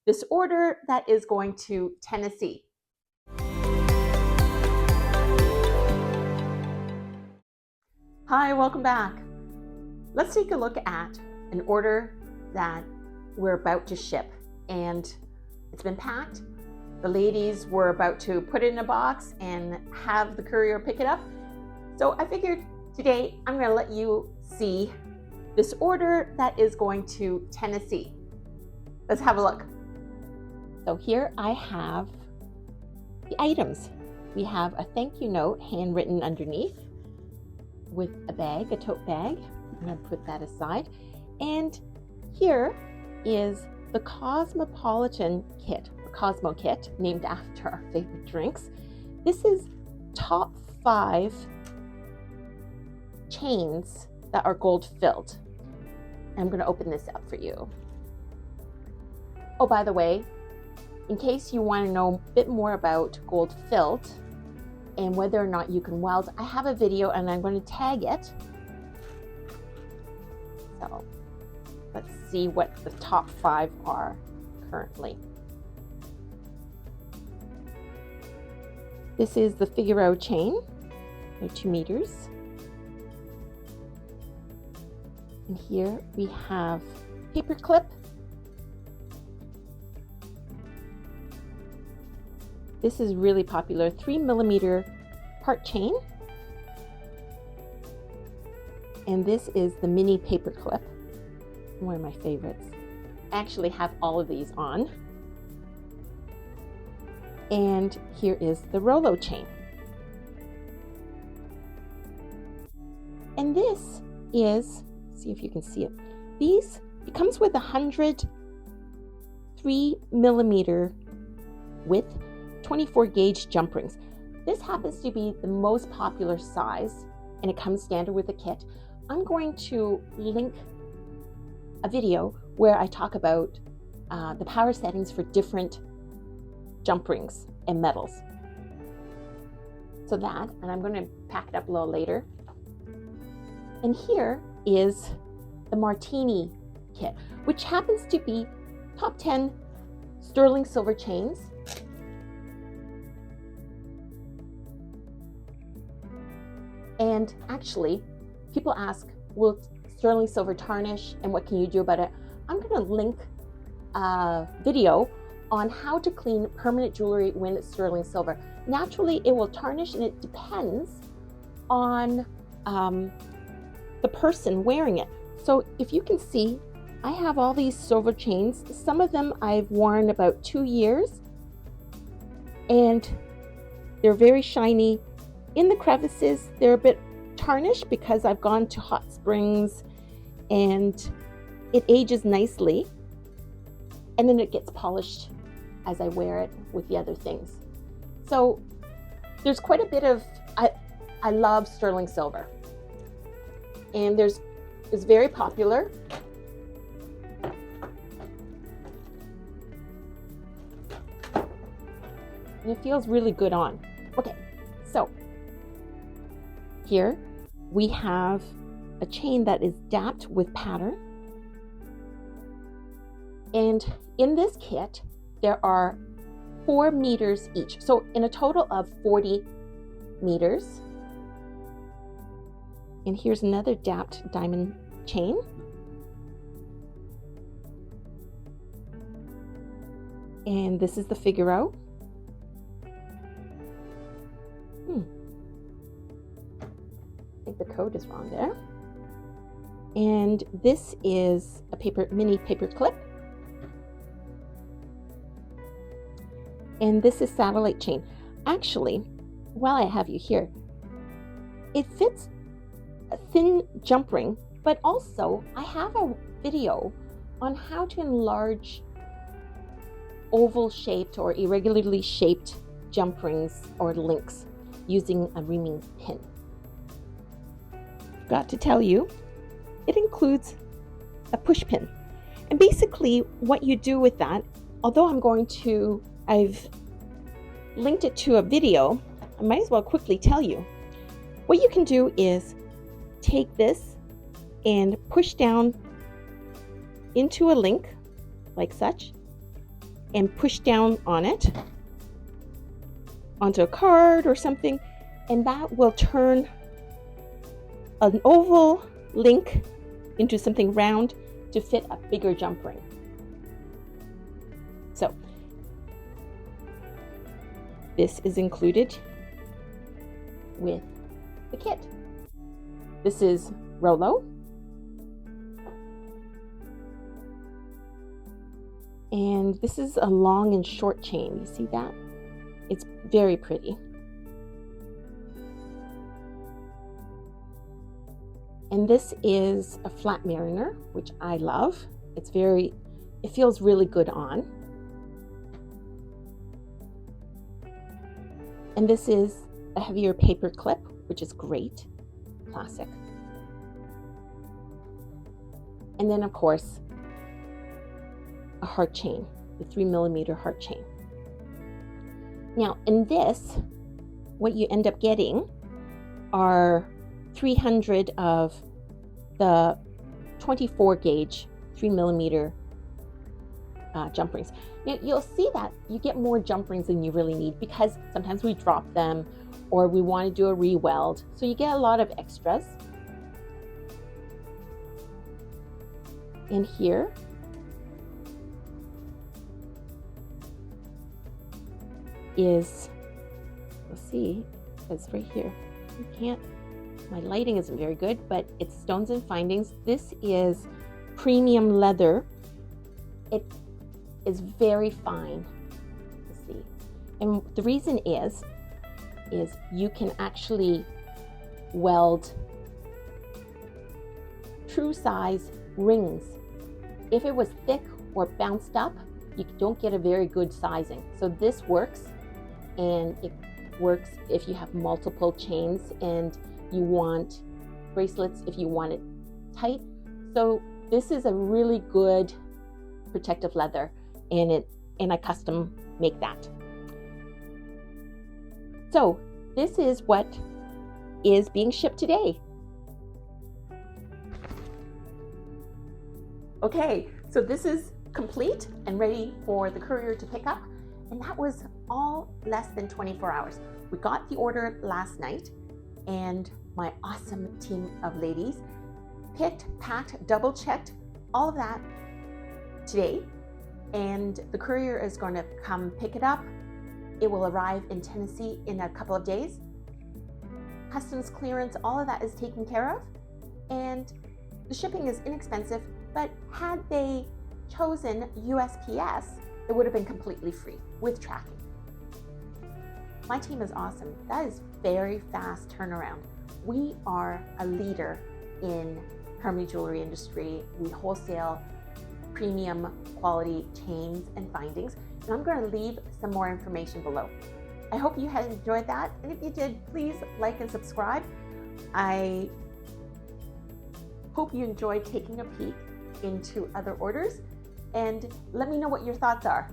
this order that is going to Tennessee. Hi, welcome back. Let's take a look at an order that we're about to ship, and it's been packed. The ladies were about to put it in a box and have the courier pick it up. So I figured today I'm going to let you see this order that is going to Tennessee. Let's have a look. So here I have the items. We have a thank you note handwritten underneath with a bag, a tote bag. I'm going to put that aside. And here is the Cosmopolitan Kit, or Cosmo Kit, named after our favorite drinks. This is top 5 chains that are gold filled. I'm going to open this up for you. Oh, by the way, in case you want to know a bit more about gold filled and whether or not you can weld, I have a video and I'm going to tag it. So let's see what the top 5 are currently. This is the Figaro chain. They're 2 meters. And here we have paper clip. This is really popular, 3mm part chain. And this is the mini paper clip, one of my favorites. I actually have all of these on. And here is the Rollo chain. And this is, see if you can see it. It comes with 100 3mm width, 24 gauge jump rings. This happens to be the most popular size, and it comes standard with the kit. I'm going to link a video where I talk about the power settings for different jump rings and metals. So that, and I'm going to pack it up a little later. And here is the Martini Kit, which happens to be top 10 sterling silver chains. And actually, people ask, will sterling silver tarnish and what can you do about it? I'm going to link a video on how to clean permanent jewelry when it's sterling silver. Naturally, it will tarnish, and it depends on the person wearing it. So if you can see, I have all these silver chains. Some of them I've worn about 2 years, and they're very shiny. In the crevices, they're a bit tarnished because I've gone to hot springs, and it ages nicely, and then it gets polished as I wear it with the other things. So there's quite a bit of, I love sterling silver, and it's very popular. And it feels really good on. Okay, so here we have a chain that is dapped with pattern. And in this kit, there are 4 meters each. So in a total of 40 meters. And here's another dapped diamond chain. And this is the Figaro. I think the code is wrong there. And this is a mini paper clip. And this is satellite chain. Actually, while I have you here, it fits a thin jump ring, but also I have a video on how to enlarge oval shaped or irregularly shaped jump rings or links using a reaming pin. Forgot to tell you, it includes a push pin. And basically what you do with that, although I've linked it to a video, I might as well quickly tell you. What you can do is take this and push down into a link like such, and push down on it onto a card or something, and that will turn an oval link into something round to fit a bigger jump ring. So this is included with the kit. This is Rollo, and this is a long and short chain. You see that? It's very pretty. And this is a flat mariner, which I love. It feels really good on. And this is a heavier paper clip, which is great, classic. And then of course, a heart chain, the 3mm heart chain. Now in this, what you end up getting are 300 of the 24 gauge 3mm jump rings. Now, you'll see that you get more jump rings than you really need because sometimes we drop them or we want to do a re-weld. So you get a lot of extras. And here is, let's see, it's right here. You can't, my lighting isn't very good, but it's Stones and Findings. This is premium leather. It is very fine to see. And the reason is you can actually weld true size rings. If it was thick or bounced up, you don't get a very good sizing. So this works, and it works if you have multiple chains and you want bracelets if you want it tight. So this is a really good protective leather, and I custom make that. So this is what is being shipped today. Okay, so this is complete and ready for the courier to pick up, and that was all less than 24 hours. We got the order last night, and my awesome team of ladies picked, packed, double checked all of that today, and the courier is going to come pick it up. It will arrive in Tennessee in a couple of days. Customs clearance, all of that is taken care of, and the shipping is inexpensive, but had they chosen USPS, it would have been completely free with tracking. My team is awesome. That is very fast turnaround. We are a leader in hermit jewelry industry. We wholesale premium quality chains and findings, and I'm going to leave some more information below. I hope you had enjoyed that, and if you did, please like and subscribe. I hope you enjoyed taking a peek into other orders, and let me know what your thoughts are.